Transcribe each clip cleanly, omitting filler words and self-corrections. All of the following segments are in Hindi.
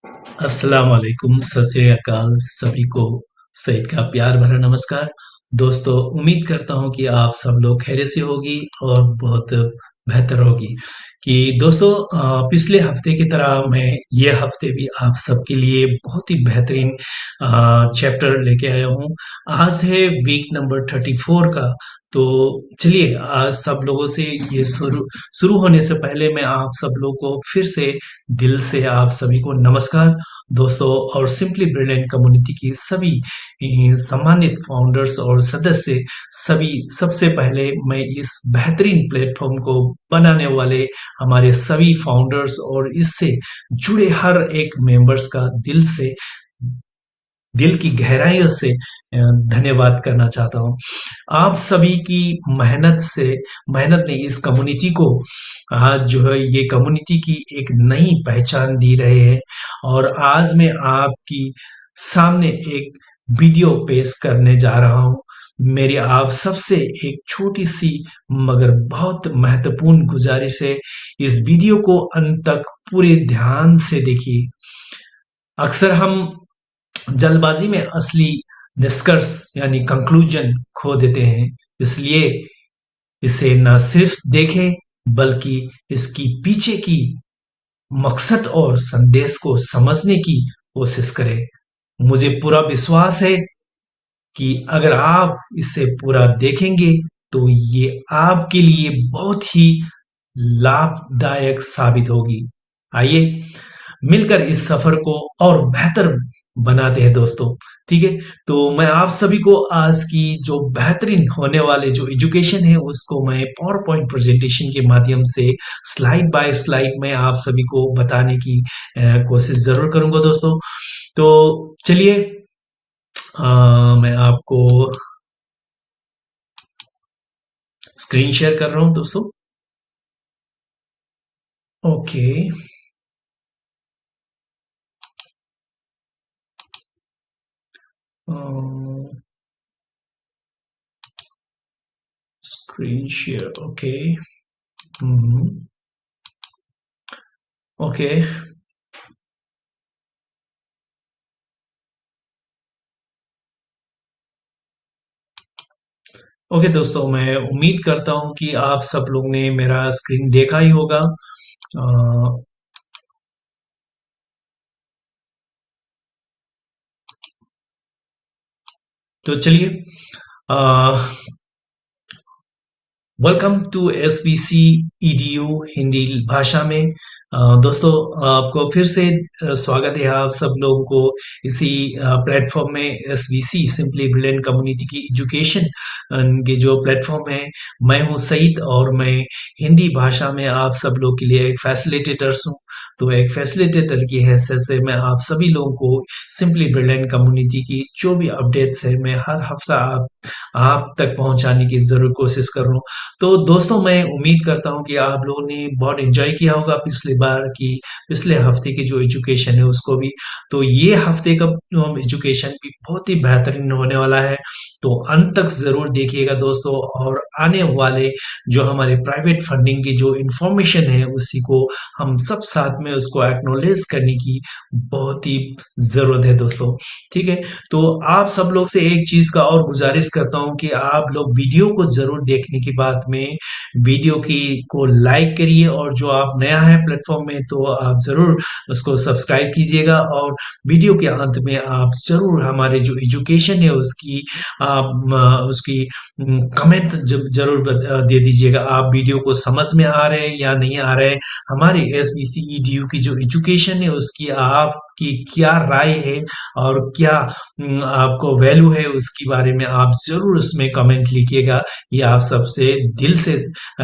अस्सलाम वालेकुम, सत श्री अकाल सभी को। सईद का प्यार भरा नमस्कार। दोस्तों, उम्मीद करता हूँ कि आप सब लोग खैरियत से होगी और बहुत बेहतर होगी। कि दोस्तों, पिछले हफ्ते की तरह मैं ये हफ्ते भी आप सबके लिए बहुत ही बेहतरीन चैप्टर लेके आया हूँ। आज है वीक नंबर 34 का। तो चलिए, आज सब लोगों से ये शुरू शुरू होने से पहले मैं आप सब लोगों को फिर से दिल से आप सभी को नमस्कार दोस्तों। और सिंपली ब्रिलियंट कम्युनिटी की सभी सम्मानित फाउंडर्स और सदस्य, सभी सबसे पहले मैं इस बेहतरीन प्लेटफॉर्म को बनाने वाले हमारे सभी फाउंडर्स और इससे जुड़े हर एक मेंबर्स का दिल की गहराइयों से धन्यवाद करना चाहता हूँ। आप सभी की मेहनत ने इस कम्युनिटी को आज जो है ये कम्युनिटी की एक नई पहचान दी रहे हैं। और आज मैं आपकी सामने एक वीडियो पेश करने जा रहा हूँ। मेरी आप सबसे एक छोटी सी मगर बहुत महत्वपूर्ण गुजारिश है, इस वीडियो को अंत तक पूरे ध्यान से देखिए। अक्सर हम जल्दबाजी में असली निष्कर्ष यानी कंक्लूजन खो देते हैं। इसलिए इसे न सिर्फ देखें बल्कि इसकी पीछे की मकसद और संदेश को समझने की कोशिश करें। मुझे पूरा विश्वास है कि अगर आप इसे पूरा देखेंगे तो ये आपके लिए बहुत ही लाभदायक साबित होगी। आइए मिलकर इस सफर को और बेहतर बनाते हैं दोस्तों। ठीक है, तो मैं आप सभी को आज की जो बेहतरीन होने वाले जो एजुकेशन है उसको मैं पावर पॉइंट प्रेजेंटेशन के माध्यम से स्लाइड बाय स्लाइड में आप सभी को बताने की कोशिश जरूर करूंगा दोस्तों। तो चलिए, मैं आपको स्क्रीन शेयर कर रहा हूं दोस्तों। Okay, screen share. ओके। हम्म। ओके। ओके दोस्तों, मैं उम्मीद करता हूं कि आप सब लोग ने मेरा स्क्रीन देखा ही होगा। तो चलिए, welcome to SBC EDU Hindi भाषा में। दोस्तों, आपको फिर से स्वागत है आप सब लोगों को इसी प्लेटफॉर्म में। एसबीसी सिंपली ब्रिलियंट कम्युनिटी की एजुकेशन के जो प्लेटफॉर्म है, मैं हूं सईद और मैं हिंदी भाषा में आप सब लोग के लिए एक फैसिलिटेटर हूं। तो एक फैसिलिटेटर की हैसियत से मैं आप सभी लोगों को सिंपली ब्रिलियंट कम्युनिटी की जो भी अपडेट्स है मैं हर हफ्ता आप तक पहुंचाने की जरूर कोशिश कर रहा हूँ। तो दोस्तों, मैं उम्मीद करता हूं कि आप लोगों ने बहुत एंजॉय किया होगा पिछली बार की पिछले हफ्ते की जो एजुकेशन है उसको भी। तो ये हफ्ते का एजुकेशन भी बहुत ही बेहतरीन होने वाला है। तो अंत तक जरूर देखिएगा दोस्तों। और आने वाले जो हमारे प्राइवेट फंडिंग की जो इंफॉर्मेशन है उसी को हम सब साथ में उसको एक्नोलेज करने की बहुत ही जरूरत है दोस्तों। ठीक है, तो आप सब लोग से एक चीज का और गुजारिश करता हूं कि आप लोग वीडियो को जरूर देखने की बाद में वीडियो की को लाइक करिए। और जो आप नया है प्लेटफॉर्म में तो आप जरूर उसको सब्सक्राइब कीजिएगा। और वीडियो के अंत में आप जरूर हमारे जो एजुकेशन है उसकी आप उसकी कमेंट जरूर दे दीजिएगा। आप वीडियो को समझ में आ रहे हैं या नहीं आ रहे हैं, हमारी एसबीसी ईडीयू की जो एजुकेशन है उसकी आपकी क्या राय है और क्या आपको वैल्यू है उसके बारे में आप जरूर उसमें कमेंट लिखिएगा। ये आप सबसे दिल से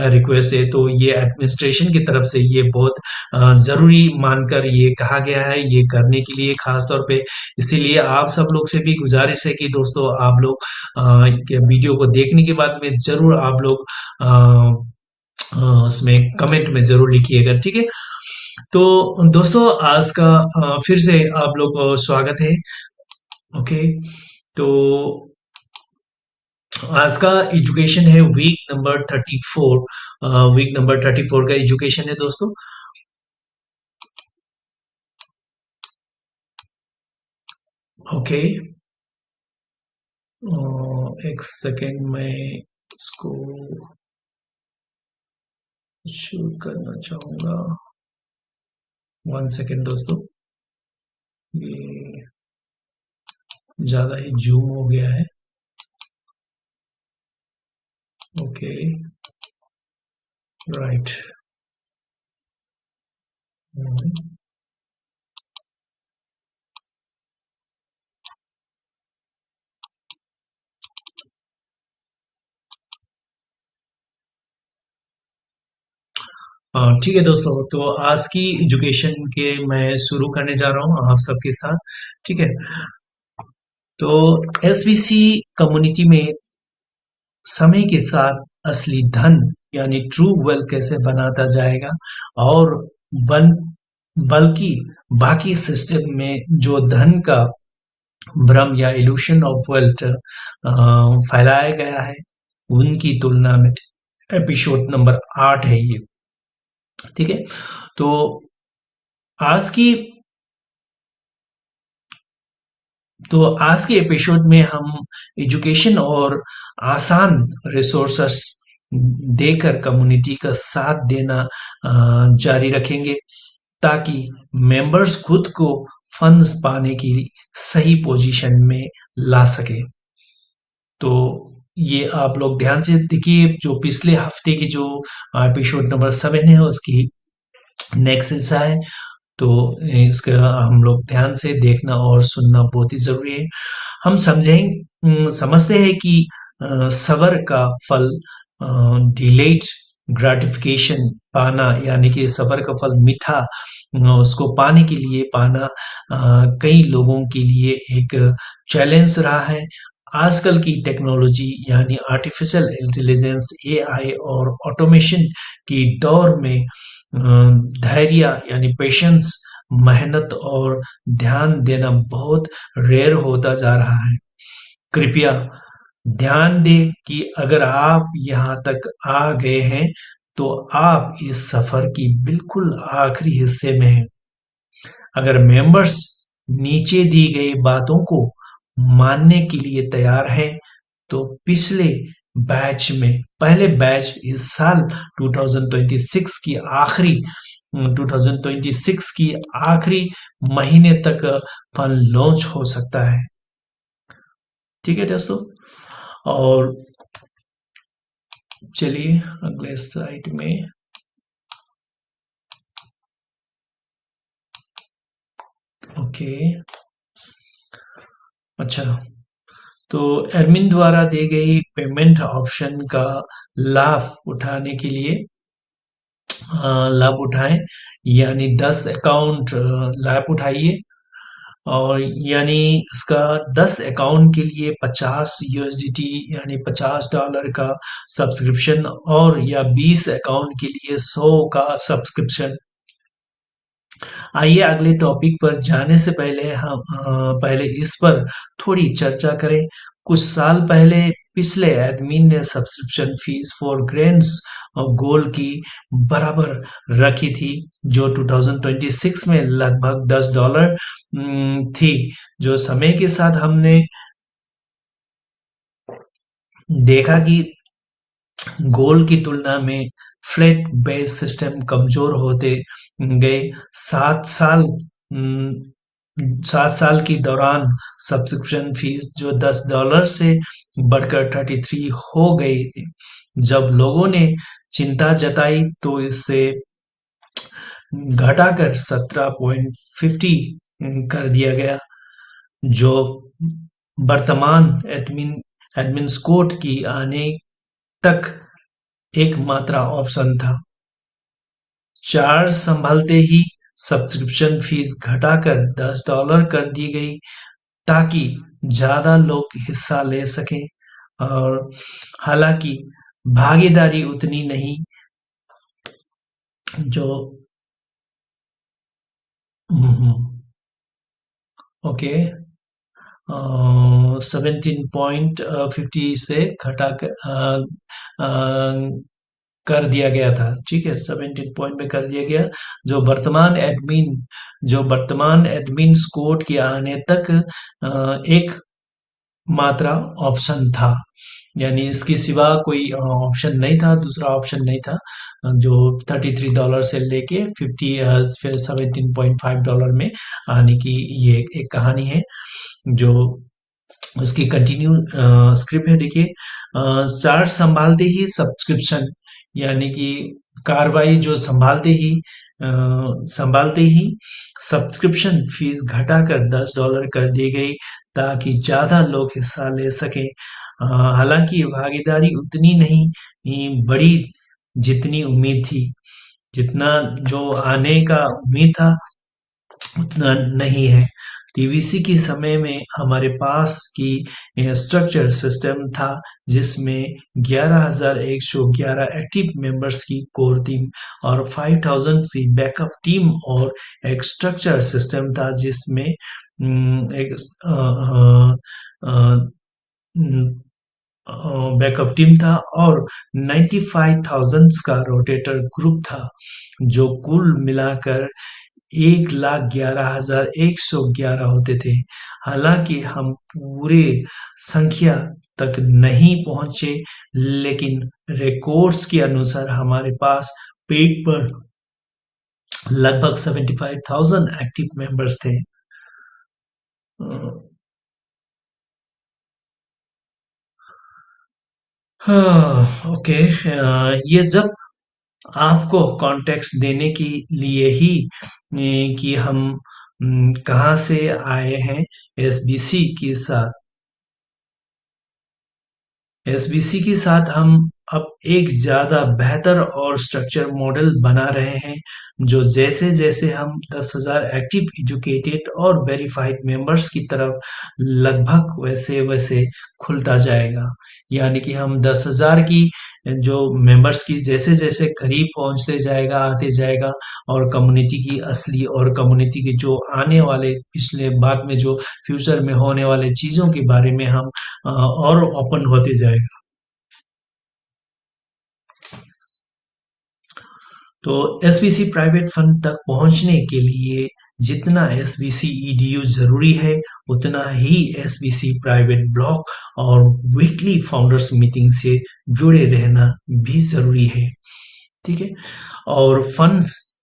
रिक्वेस्ट है। तो ये एडमिनिस्ट्रेशन की तरफ से ये बहुत जरूरी मानकर ये कहा गया है ये करने के लिए खास तौर पे। इसीलिए आप सब लोग से भी गुजारिश है कि दोस्तों आप लोग वीडियो को देखने के बाद में जरूर आप लोग उसमें कमेंट में जरूर लिखिएगा। ठीक है, तो दोस्तों आज का फिर से आप लोग को स्वागत है। ओके, तो आज का एजुकेशन है वीक नंबर 34। वीक नंबर 34 का एजुकेशन है दोस्तों। ओके। एक सेकेंड में इसको शुरू करना चाहूंगा। 1 सेकेंड दोस्तों, ये ज्यादा ही जूम हो गया है। Okay, right. ठीक है दोस्तों, तो आज की एजुकेशन के मैं शुरू करने जा रहा हूँ आप सबके साथ। ठीक है, तो एसवीसी कम्युनिटी में समय के साथ असली धन यानी ट्रू वेल्थ कैसे बनाता जाएगा, और बन बल्कि बाकी सिस्टम में जो धन का भ्रम या इल्यूशन ऑफ वेल्थ फैलाया गया है, उनकी तुलना में एपिसोड नंबर 8 है ये। ठीक है, तो आज की आज के एपिसोड में हम एजुकेशन और आसान रिसोर्सेस देकर कम्युनिटी का साथ देना जारी रखेंगे, ताकि मेंबर्स खुद को फंड्स पाने की सही पोजीशन में ला सके। तो ये आप लोग ध्यान से देखिए, जो पिछले हफ्ते की जो एपिसोड नंबर 7 है उसकी नेक्स्ट हिस्सा है। तो इसका हम लोग ध्यान से देखना और सुनना बहुत ही जरूरी है। हम समझते हैं कि सबर का फल डिलेड ग्रेटिफिकेशन पाना, यानी कि सबर का फल मीठा उसको पाने के लिए पाना कई लोगों के लिए एक चैलेंज रहा है। आजकल की टेक्नोलॉजी यानी आर्टिफिशियल इंटेलिजेंस, एआई और ऑटोमेशन की दौर में धैर्य यानी पेशेंस, मेहनत और ध्यान देना बहुत रेयर होता जा रहा है। कृपया ध्यान दें कि अगर आप यहाँ तक आ गए हैं, तो आप इस सफर की बिल्कुल आखिरी हिस्से में हैं। अगर मेंबर्स नीचे दी गई बातों को मानने के लिए तैयार हैं, तो पहले बैच इस साल 2026 की आखिरी 2026 की आखिरी महीने तक फंड लॉन्च हो सकता है। ठीक है दोस्तों, और चलिए अगले स्लाइड में। ओके, अच्छा, तो एडमिन द्वारा दी गई पेमेंट ऑप्शन का लाभ उठाने के लिए लाभ उठाएं, यानी 10 अकाउंट लाभ उठाइए, और यानी इसका 10 अकाउंट के लिए 50 यूएसडीटी यानी $50 का सब्सक्रिप्शन, और या 20 अकाउंट के लिए 100 का सब्सक्रिप्शन। आइए अगले टॉपिक पर जाने से पहले हम पहले इस पर थोड़ी चर्चा करें। कुछ साल पहले पिछले एडमिन ने सब्सक्रिप्शन फीस फॉर ग्रेन्स और गोल की बराबर रखी थी, जो 2026 में लगभग $10 थी। जो समय के साथ हमने देखा कि गोल की तुलना में फ्लैट बेस सिस्टम कमजोर होते गए। 7 साल की दौरान सब्सक्रिप्शन फीस जो $10 से बढ़कर 33 हो गई। जब लोगों ने चिंता जताई तो इसे घटाकर 17.50 कर दिया गया, जो वर्तमान एडमिन स्कोर की आने तक एकमात्र ऑप्शन था। चार्ज संभलते ही सब्सक्रिप्शन फीस घटाकर $10 कर दी गई, ताकि ज्यादा लोग हिस्सा ले सकें। और हालांकि भागीदारी उतनी नहीं जो ओके 17.50 से घटाकर कर दिया गया था। ठीक है, 17 पॉइंट में कर दिया गया। जो वर्तमान एडमिन कोड के आने तक एक मात्रा ऑप्शन था, यानी इसके सिवा कोई ऑप्शन नहीं था, दूसरा ऑप्शन नहीं था। जो $33 से लेके 17.5 डॉलर में आने की ये एक कहानी है। जो उसकी कंटिन्यू स्क्रिप्ट है, देखिए। चार्ज संभालते ही सब्सक्रिप्शन, यानी कि कार्रवाई जो अ, संभालते ही सब्सक्रिप्शन फीस घटाकर $10 कर दी गई, ताकि ज्यादा लोग हिस्सा ले सकें। हालांकि भागीदारी उतनी नहीं बड़ी जितनी उम्मीद थी। जितना जो आने का उम्मीद था उतना नहीं है। टीवीसी के समय में हमारे पास की स्ट्रक्चर सिस्टम था, जिसमें 11,111 एक्टिव मेंबर्स की कोर टीम और 5,000 की बैकअप टीम, और एक स्ट्रक्चर सिस्टम था जिसमें एक बैकअप टीम था, और 95,000 का रोटेटर ग्रुप था, जो कुल मिलाकर 1,11,111 होते थे। हालांकि हम पूरे संख्या तक नहीं पहुंचे, लेकिन रिकॉर्ड्स के अनुसार हमारे पास पीक पर लगभग 75,000 एक्टिव मेंबर्स थे। हाँ, ओके। ये जब आपको कॉन्टेक्स्ट देने के लिए ही कि हम कहाँ से आए हैं। एसबीसी के साथ एसबीसी के साथ हम अब एक ज्यादा बेहतर और स्ट्रक्चर मॉडल बना रहे हैं, जो जैसे जैसे हम 10,000 एक्टिव एजुकेटेड और वेरीफाइड मेंबर्स की तरफ लगभग वैसे वैसे खुलता जाएगा। यानी कि हम 10,000 की जो मेंबर्स की जैसे जैसे करीब पहुंचते जाएगा, आते जाएगा, और कम्युनिटी की असली और कम्युनिटी की जो आने वाले पिछले बाद में जो फ्यूचर में होने वाले चीजों के बारे में हम और ओपन होते जाएगा। तो एसबीसी प्राइवेट फंड तक पहुंचने के लिए जितना एसबीसी ईडीयू जरूरी है, उतना ही एसबीसी प्राइवेट ब्लॉक और वीकली फाउंडर्स मीटिंग से जुड़े रहना भी जरूरी है। ठीक है, और फंड्स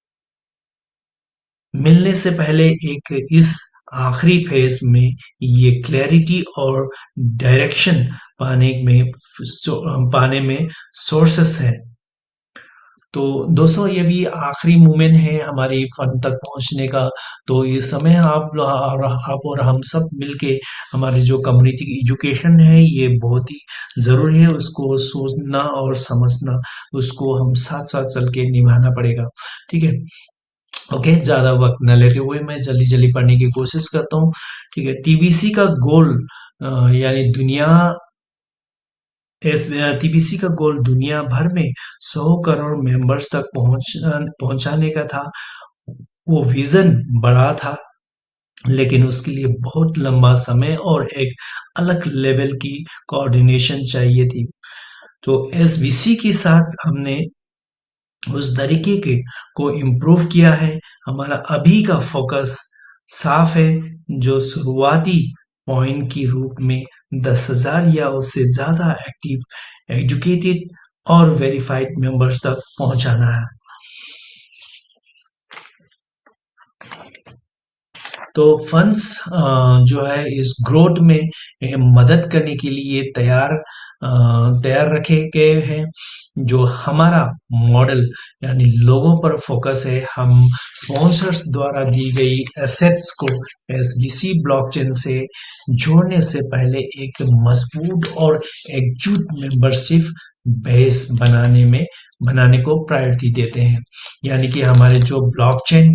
मिलने से पहले एक इस आखिरी फेज में ये क्लैरिटी और डायरेक्शन पाने में सोर्सेस है। तो दोस्तों, ये भी आखिरी मोमेंट है हमारी फंड तक पहुंचने का। तो ये समय आप और हम सब मिलके हमारी जो कम्युनिटी की एजुकेशन है, ये बहुत ही जरूरी है। उसको सोचना और समझना, उसको हम साथ साथ चल के निभाना पड़ेगा। ठीक है, ओके। ज्यादा वक्त न लेते हुए मैं जल्दी जल्दी पढ़ने की कोशिश करता हूँ। ठीक है, टीबीसी का गोल यानी टीबीसी का गोल दुनिया भर में 100 करोड़ मेंबर्स तक पहुंचाने का था। वो विजन बड़ा था, लेकिन उसके लिए बहुत लंबा समय और एक अलग लेवल की कोऑर्डिनेशन चाहिए थी। तो एसबीसी के साथ हमने उस तरीके के को इम्प्रूव किया है। हमारा अभी का फोकस साफ है, जो शुरुआती पॉइंट के रूप में 10,000 या उससे ज्यादा एक्टिव एजुकेटेड और वेरीफाइड मेंबर्स तक पहुंचाना है। तो फंड्स जो है इस ग्रोथ में मदद करने के लिए तैयार रखे गए हैं। जो हमारा मॉडल यानी लोगों पर फोकस है, हम स्पॉन्सर्स द्वारा दी गई एसेट्स को एसबीसी ब्लॉकचेन से जोड़ने से पहले एक मजबूत और एकजुट मेंबरशिप बेस बनाने को प्रायोरिटी देते हैं। यानी कि हमारे जो ब्लॉकचेन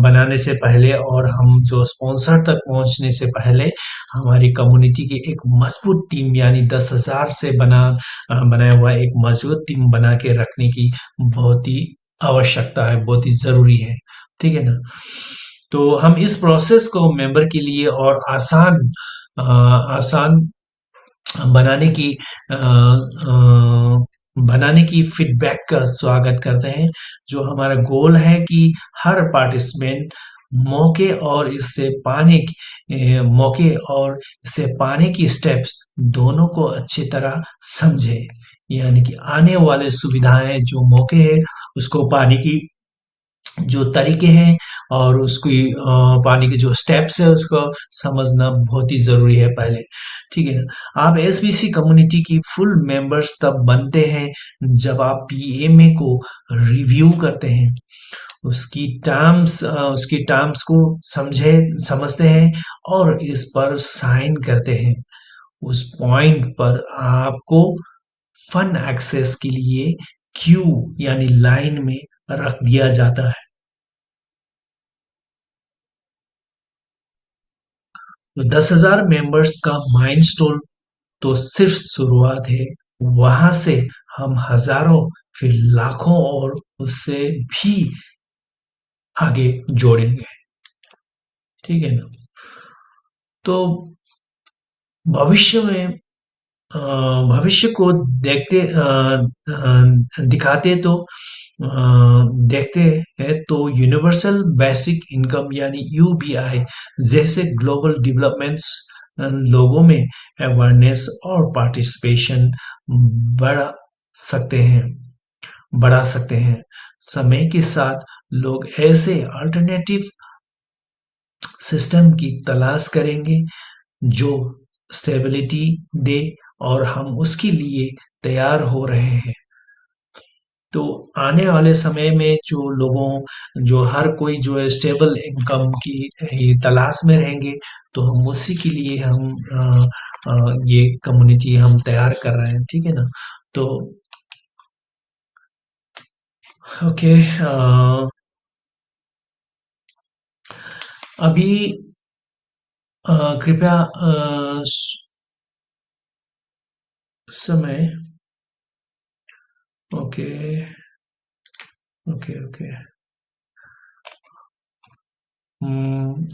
बनाने से पहले और हम जो स्पॉन्सर तक पहुंचने से पहले हमारी कम्युनिटी की एक मजबूत टीम, यानी 10,000 से बनाया हुआ एक मजबूत टीम बना के रखने की बहुत ही आवश्यकता है, बहुत ही जरूरी है। ठीक है ना। तो हम इस प्रोसेस को मेंबर के लिए और आसान बनाने की बनाने की फीडबैक का स्वागत करते हैं। जो हमारा गोल है कि हर पार्टिसिपेंट मौके और इससे पाने की स्टेप्स दोनों को अच्छी तरह समझे। यानी कि आने वाले सुविधाएं जो मौके हैं उसको पाने की जो तरीके हैं और उसकी पाने के जो स्टेप्स है उसको समझना बहुत ही जरूरी है पहले। ठीक है ना। आप एसबीसी कम्युनिटी की फुल मेंबर्स तब बनते हैं जब आप पीएमए को रिव्यू करते हैं, उसकी टर्म्स को समझते हैं और इस पर साइन करते हैं। उस पॉइंट पर आपको फन एक्सेस के लिए क्यू यानी लाइन में रख दिया जाता है। तो 10,000 मेंबर्स का माइलस्टोन तो सिर्फ शुरुआत है। वहां से हम हजारों फिर लाखों और उससे भी आगे जोड़ेंगे। ठीक है ना। तो भविष्य में अ, भविष्य को दिखाते तो अ, देखते हैं तो यूनिवर्सल बेसिक इनकम यानी यूबीआई जैसे ग्लोबल डेवलपमेंट्स लोगों में अवेयरनेस और पार्टिसिपेशन बढ़ा सकते हैं बढ़ा सकते हैं। समय के साथ लोग ऐसे अल्टरनेटिव सिस्टम की तलाश करेंगे जो स्टेबिलिटी दे और हम उसके लिए तैयार हो रहे हैं। तो आने वाले समय में जो हर कोई जो है स्टेबल इनकम की ही तलाश में रहेंगे, तो हम उसी के लिए ये कम्युनिटी हम तैयार कर रहे हैं। ठीक है ना। तो ओके, अभी कृपया समय ओके ओके ओके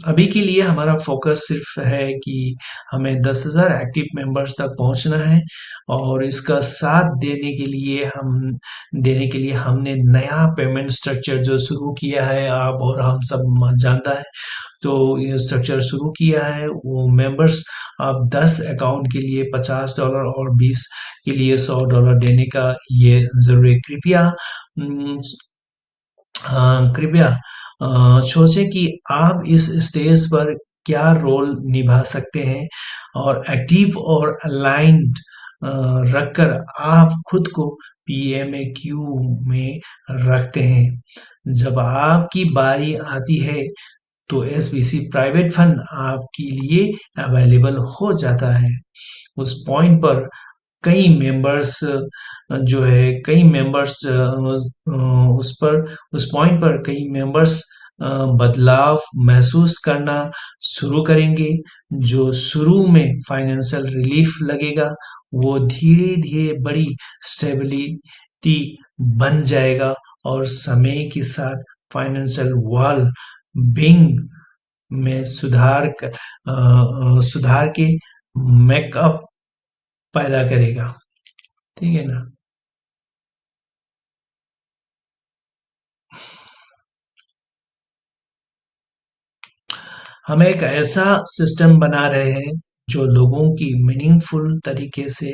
अभी के लिए हमारा फोकस सिर्फ है कि हमें 10,000 एक्टिव मेंबर्स तक पहुंचना है और इसका साथ देने के लिए हमने नया पेमेंट स्ट्रक्चर जो शुरू किया है, आप और हम सब जानता है। तो ये स्ट्रक्चर शुरू किया है वो मेंबर्स अब 10 अकाउंट के लिए $50 और 20 के लिए $100 देने का ये जरूरी है। कृपया सोचें कि आप इस स्टेज पर क्या रोल निभा सकते हैं और एक्टिव और अलाइंड रखकर आप खुद को पीएमएक्यू में रखते हैं। जब आपकी बारी आती है तो एसबीसी प्राइवेट फंड आपके लिए अवेलेबल हो जाता है। उस पॉइंट पर कई मेंबर्स जो है कई मेंबर्स उस पॉइंट पर कई मेंबर्स बदलाव महसूस करना शुरू करेंगे। जो शुरू में फाइनेंशियल रिलीफ लगेगा वो धीरे धीरे बड़ी स्टेबिलिटी बन जाएगा और समय के साथ फाइनेंशियल वॉल बिंग में सुधार के मेकअप पैदा करेगा। ठीक है ना। हम एक ऐसा सिस्टम बना रहे हैं जो लोगों की मीनिंगफुल तरीके से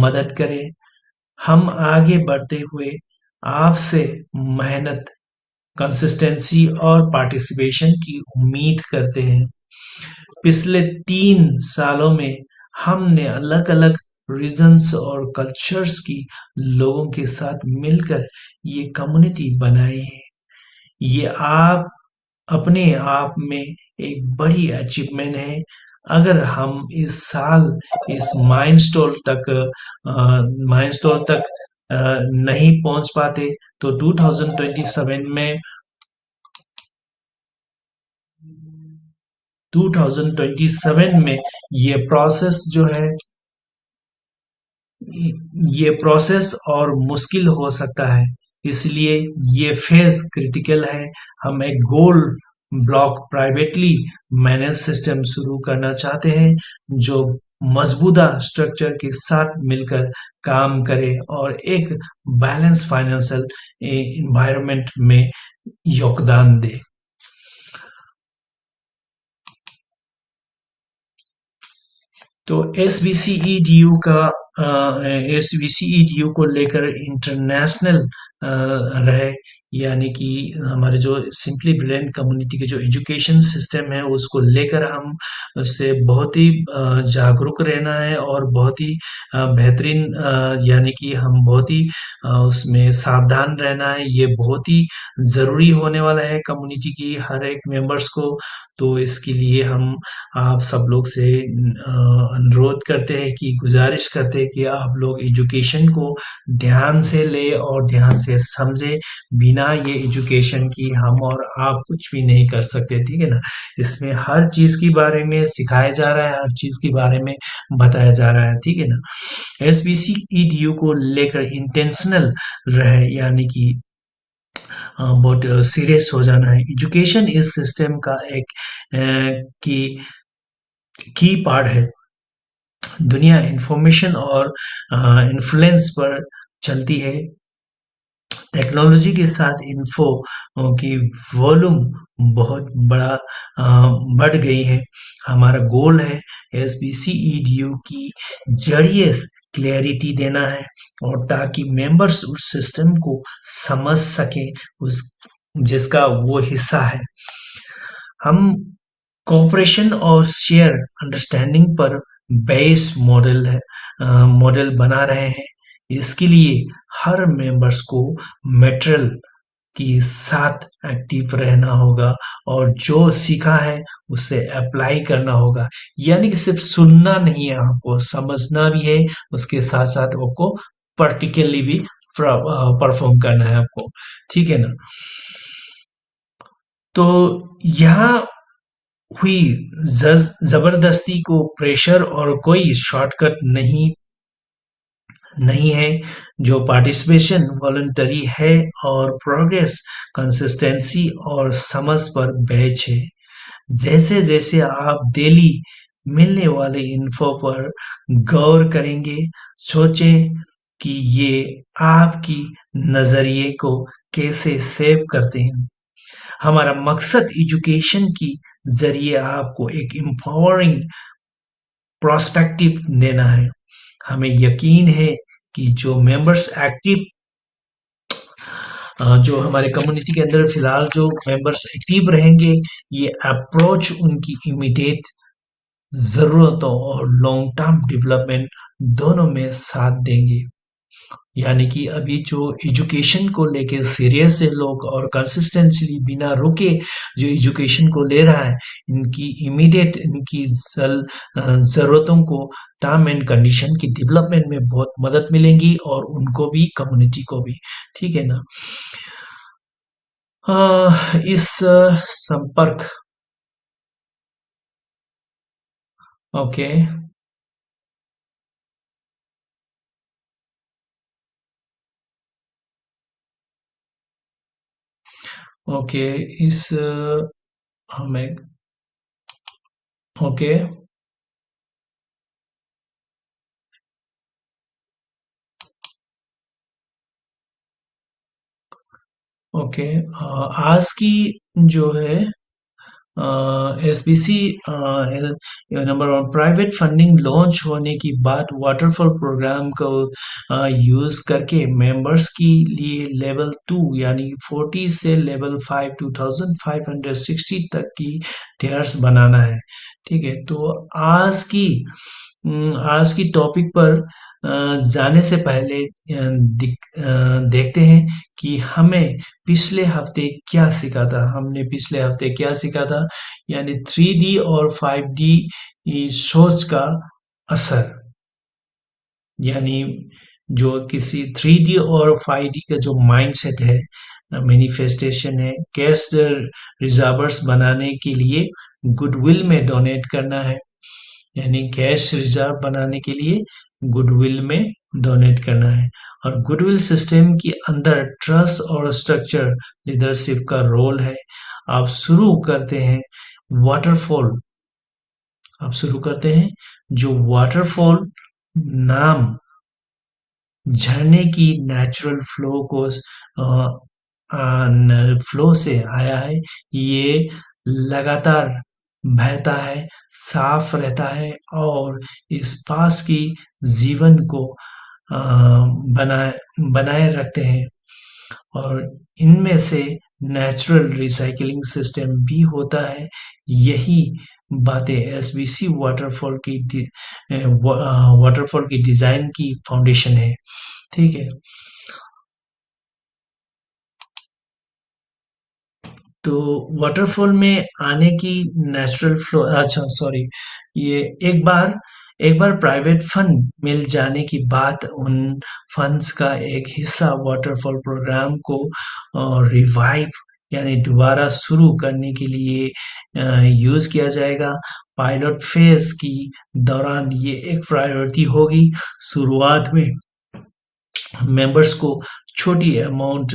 मदद करे। हम आगे बढ़ते हुए आपसे मेहनत, कंसिस्टेंसी और पार्टिसिपेशन की उम्मीद करते हैं। पिछले 3 सालों में हमने अलग अलग रीजन्स और कल्चर्स की लोगों के साथ मिलकर ये कम्युनिटी बनाई है। ये आप अपने आप में एक बड़ी अचीवमेंट है। अगर हम इस साल इस माइलस्टोन तक नहीं पहुंच पाते तो 2027 में ये प्रोसेस जो है ये प्रोसेस और मुश्किल हो सकता है। इसलिए ये फेज क्रिटिकल है। हम एक गोल ब्लॉक प्राइवेटली मैनेज सिस्टम शुरू करना चाहते हैं जो मजबूता स्ट्रक्चर के साथ मिलकर काम करे और एक बैलेंस फाइनेंशियल इन्वायरमेंट में योगदान दे। तो एसबीसीईडीयू का एसबीसीईडीयू को लेकर इंटरनेशनल रहे, यानी कि हमारे जो सिंपली ब्रिलियंट कम्युनिटी के जो एजुकेशन सिस्टम है उसको लेकर हम उससे बहुत ही जागरूक रहना है और बहुत ही बेहतरीन, यानी कि हम बहुत ही उसमें सावधान रहना है। ये बहुत ही ज़रूरी होने वाला है कम्युनिटी की हर एक मेंबर्स को। तो इसके लिए हम आप सब लोग से अनुरोध करते हैं कि गुजारिश करते हैं कि आप लोग एजुकेशन को ध्यान से ले और ध्यान से समझे। बिना ये एजुकेशन की हम और आप कुछ भी नहीं कर सकते, ठीक है ना। इसमें हर चीज के बारे में सिखाया जा रहा है, हर चीज के बारे में बताया जा रहा है, ठीक है ना। एसबीसी ईडीयू को लेकर इंटेंशनल रहे, यानी कि बहुत सीरियस हो जाना है। एजुकेशन इस सिस्टम का एक की पार्ट है। दुनिया इंफॉर्मेशन और इन्फ्लुएंस पर चलती है। टेक्नोलॉजी के साथ इन्फो की वॉल्यूम बहुत बढ़ गई है। हमारा गोल है एसबीसीईडीयू की जरिए क्लैरिटी देना है और ताकि मेंबर्स उस सिस्टम को समझ सके, उस जिसका वो हिस्सा है। हम कोऑपरेशन और शेयर अंडरस्टैंडिंग पर बेस मॉडल बना रहे हैं। इसके लिए हर मेंबर्स को मेटेरियल के साथ एक्टिव रहना होगा और जो सीखा है उसे अप्लाई करना होगा। यानी कि सिर्फ सुनना नहीं है, आपको समझना भी है, उसके साथ साथ आपको प्रैक्टिकली भी परफॉर्म करना है आपको, ठीक है ना। तो यहाँ हुई जबरदस्ती को प्रेशर और कोई शॉर्टकट नहीं है। जो पार्टिसिपेशन वॉलंटरी है और प्रोग्रेस कंसिस्टेंसी और समझ पर बेच है। जैसे जैसे आप डेली मिलने वाले इन्फो पर गौर करेंगे, सोचें कि ये आपकी नजरिए को कैसे सेव करते हैं। हमारा मकसद एजुकेशन की जरिए आपको एक एम्पावरिंग प्रोस्पेक्टिव देना है। हमें यकीन है कि जो मेंबर्स एक्टिव जो हमारे कम्युनिटी के अंदर फिलहाल जो मेंबर्स एक्टिव रहेंगे, ये अप्रोच उनकी इमीडिएट जरूरतों और लॉन्ग टर्म डेवलपमेंट दोनों में साथ देंगे। यानी कि अभी जो एजुकेशन को लेके सीरियस है लोग और कंसिस्टेंटली बिना रुके जो एजुकेशन को ले रहा है, इनकी इमीडिएट इनकी ज़रूरतों को टर्म एंड कंडीशन की डेवलपमेंट में बहुत मदद मिलेंगी और उनको भी कम्युनिटी को भी, ठीक है ना। इस संपर्क ओके ओके इस हमें ओके ओके आज की जो है SBC number one private funding launch होने की बाद वाटरफॉल प्रोग्राम को यूज करके मेंबर्स के लिए लेवल 2 यानी 40 से लेवल 5 2560 तक की टेयर्स बनाना है, ठीक है। तो आज की टॉपिक पर जाने से पहले देखते हैं कि हमें पिछले हफ्ते क्या सीखा था। हमने पिछले हफ्ते क्या सीखा था, यानी 3D और 5D सोच का असर, यानी जो किसी 3D और 5D का जो माइंडसेट है, मैनिफेस्टेशन है, कैश रिजर्वर्स बनाने के लिए गुडविल में डोनेट करना है। यानी कैश रिजर्व बनाने के लिए गुडविल में डोनेट करना है और गुडविल सिस्टम के अंदर ट्रस्ट और स्ट्रक्चर लीडरशिप का रोल है। आप शुरू करते हैं वाटरफॉल अब शुरू करते हैं। जो वाटरफॉल नाम झरने की नेचुरल फ्लो को फ्लो से आया है। ये लगातार बहता है, साफ रहता है और इस पास की जीवन को अ, बनाए बनाए रखते हैं। और इनमें से नेचुरल रिसाइकलिंग सिस्टम भी होता है। यही बातें एसबीसी वाटरफॉल की डिजाइन की फाउंडेशन है। ठीक है। तो वाटरफॉल में आने की नेचुरल फ्लो, अच्छा सॉरी, ये एक बार प्राइवेट फंड मिल जाने की बात, उन फंड्स का एक हिस्सा वाटरफॉल प्रोग्राम को रिवाइव यानी दोबारा शुरू करने के लिए यूज किया जाएगा। पायलट फेज की दौरान ये एक प्रायोरिटी होगी। शुरुआत में मेंबर्स को छोटी amount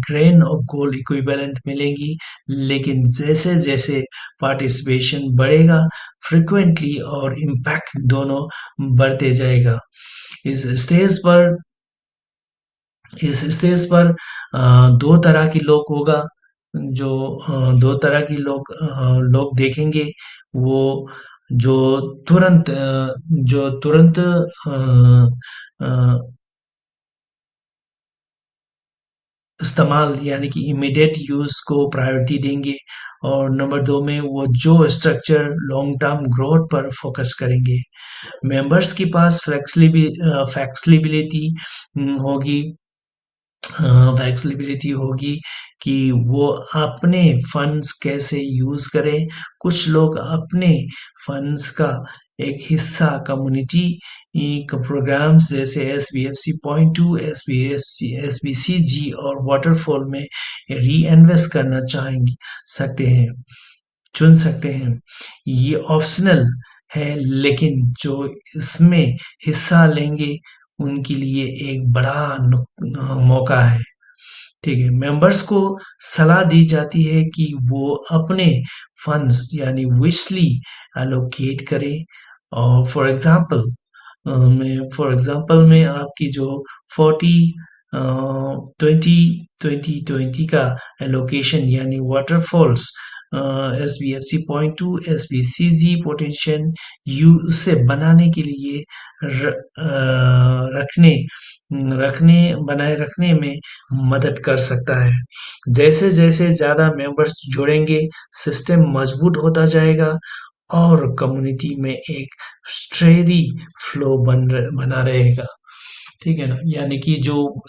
grain of gold equivalent मिलेंगी, लेकिन जैसे जैसे पार्टिसिपेशन बढ़ेगा, फ्रिक्वेंटली और इम्पैक्ट दोनों बढ़ते जाएगा। इस स्टेज पर इस स्टेज पर दो तरह के लोग होगा। जो दो तरह की लोग देखेंगे। वो जो तुरंत इस्तेमाल यानी कि इमीडिएट यूज को प्रायोरिटी देंगे। और नंबर दो में वो जो स्ट्रक्चर लॉन्ग टर्म ग्रोथ पर फोकस करेंगे। मेंबर्स के पास फ्लेक्सिबिलिटी होगी, फ्लेक्सिबिलिटी होगी कि वो अपने फंड्स कैसे यूज करें। कुछ लोग अपने फंड्स का एक हिस्सा कम्युनिटी प्रोग्राम्स जैसे SBFC.2, SBCG और वाटरफॉल में री इन्वेस्ट करना चाहेंगे, सकते हैं, चुन सकते हैं। ये ऑप्शनल है, लेकिन जो इसमें हिस्सा लेंगे उनके लिए एक बड़ा मौका है। ठीक है। मेंबर्स को सलाह दी जाती है कि वो अपने फंड्स यानी विशली एलोकेट करें। और फॉर एग्जांपल में आपकी जो 20 का एलोकेशन यानी waterfalls SBFC.2 SBCG potential you उसे बनाने के लिए र, अ, रखने रखने बनाए रखने में मदद कर सकता है। जैसे जैसे ज्यादा मेंबर्स जुड़ेंगे, सिस्टम मजबूत होता जाएगा और कम्युनिटी में एक स्टेडी फ्लो बना रहेगा। ठीक है ना। यानी कि जो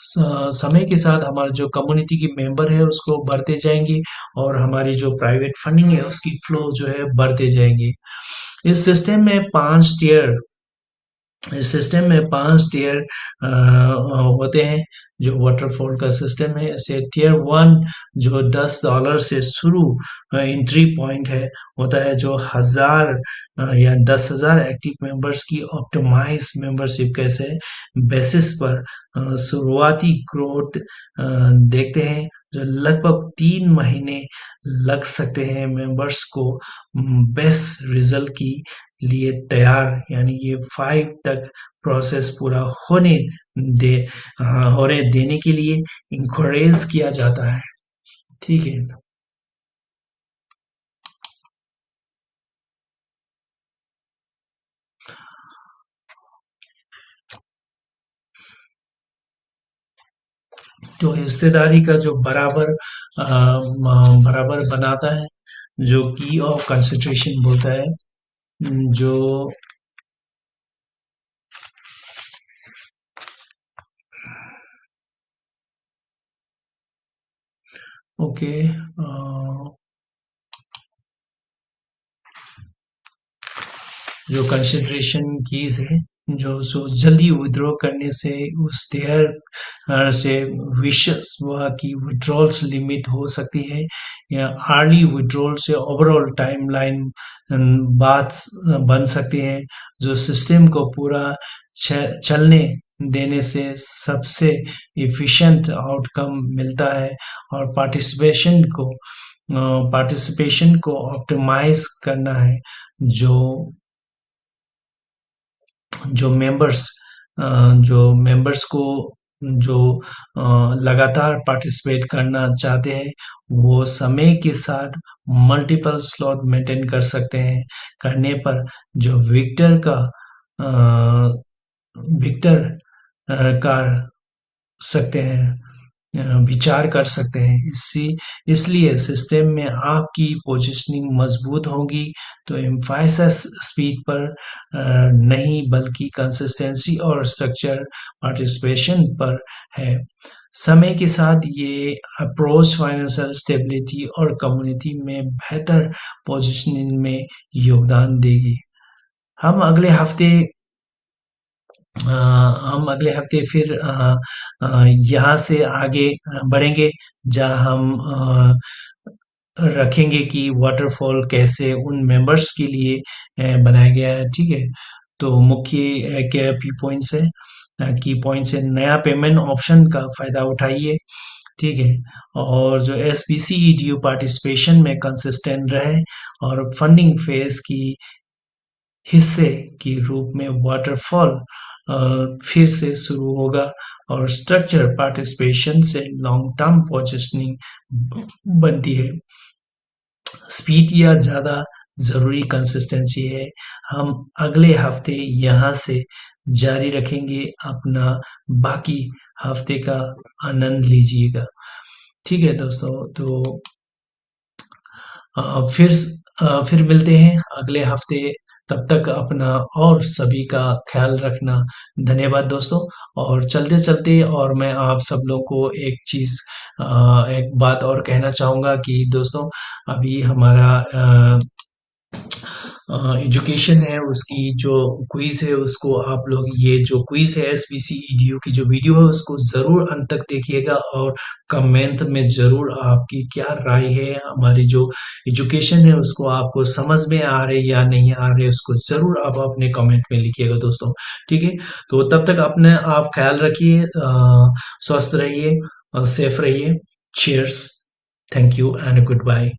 समय के साथ हमारे जो कम्युनिटी की मेंबर है उसको बढ़ते जाएंगे और हमारी जो प्राइवेट फंडिंग है उसकी फ्लो जो है बढ़ते जाएंगे। इस सिस्टम में 5 टियर इस सिस्टम में 5 टियर होते हैं। जो वाटरफॉल का सिस्टम है, ऐसे टियर 1 जो $10 से शुरू एंट्री पॉइंट है होता है, जो 1000 या 10,000 एक्टिव मेंबर्स की ऑप्टिमाइज मेंबरशिप कैसे बेसिस पर शुरुआती ग्रोथ देखते हैं, जो लगभग 3 महीने लग सकते हैं मेंबर्स को बेस्ट रिजल्ट की लिए तैयार, यानी ये 5 तक प्रोसेस पूरा दे होने देने के लिए इंकरेज किया जाता है। ठीक है। तो हिस्सेदारी का जो बराबर बनाता है, जो की ऑफ कंसंट्रेशन बोलता है, जो ओके जो कंसंट्रेशन कीज है, जो सो जल्दी विड्रॉ करने से उस देयर से विशेष हुआ कि विड्रॉल्स लिमिट हो सकती है, या अर्ली विड्रॉल से ओवरऑल टाइमलाइन बात बन सकती है। जो सिस्टम को पूरा चलने देने से सबसे इफिशिएंट आउटकम मिलता है। और पार्टिसिपेशन को ऑप्टिमाइज करना है। जो जो मेंबर्स को जो लगातार पार्टिसिपेट करना चाहते हैं, वो समय के साथ मल्टीपल स्लॉट मेंटेन कर सकते हैं। करने पर जो विक्टर कर सकते हैं, विचार कर सकते हैं। इसलिए सिस्टम में आपकी पोजीशनिंग मजबूत होगी, तो एम्फासिस स्पीड पर नहीं बल्कि कंसिस्टेंसी और स्ट्रक्चर पार्टिसिपेशन पर है। समय के साथ ये अप्रोच फाइनेंशियल स्टेबिलिटी और कम्युनिटी में बेहतर पोजीशनिंग में योगदान देगी। हम अगले हफ्ते अ, हम अगले हफ्ते फिर यहाँ से आगे बढ़ेंगे, जहाँ हम रखेंगे कि वाटरफॉल कैसे उन मेंबर्स के लिए बनाया गया है। ठीक है, तो मुख्य क्या की पॉइंट्स है, नया पेमेंट ऑप्शन का फायदा उठाइए। ठीक है, और जो एसपीसी ईडीयू पार्टिसिपेशन में कंसिस्टेंट रहे, और फंडिंग फेज की हिस्से के रूप में वाटरफॉल फिर से शुरू होगा, और स्ट्रक्चर पार्टिसिपेशन से लॉन्ग टर्म पोजीशनिंग बनती है। स्पीड या ज़्यादा ज़रूरी कंसिस्टेंसी है। हम अगले हफ्ते यहाँ से जारी रखेंगे। अपना बाकी हफ्ते का आनंद लीजिएगा। ठीक है दोस्तों, तो फिर फिर मिलते हैं अगले हफ्ते। तब तक अपना और सभी का ख्याल रखना। धन्यवाद दोस्तों। और चलते चलते, और मैं आप सब लोग को एक चीज, एक बात और कहना चाहूंगा कि दोस्तों, अभी हमारा एजुकेशन है, उसकी जो क्विज है, उसको आप लोग, ये जो क्विज है एसबीसी ईडीयू की जो वीडियो है, उसको जरूर अंत तक देखिएगा, और कमेंट में जरूर आपकी क्या राय है, हमारी जो एजुकेशन है उसको आपको समझ में आ रहे या नहीं आ रहे, उसको जरूर आप अपने कमेंट में लिखिएगा दोस्तों। ठीक है, तो तब तक अपने आप ख्याल रखिए, स्वस्थ रहिए और सेफ रहिए। Cheers, thank you and good bye.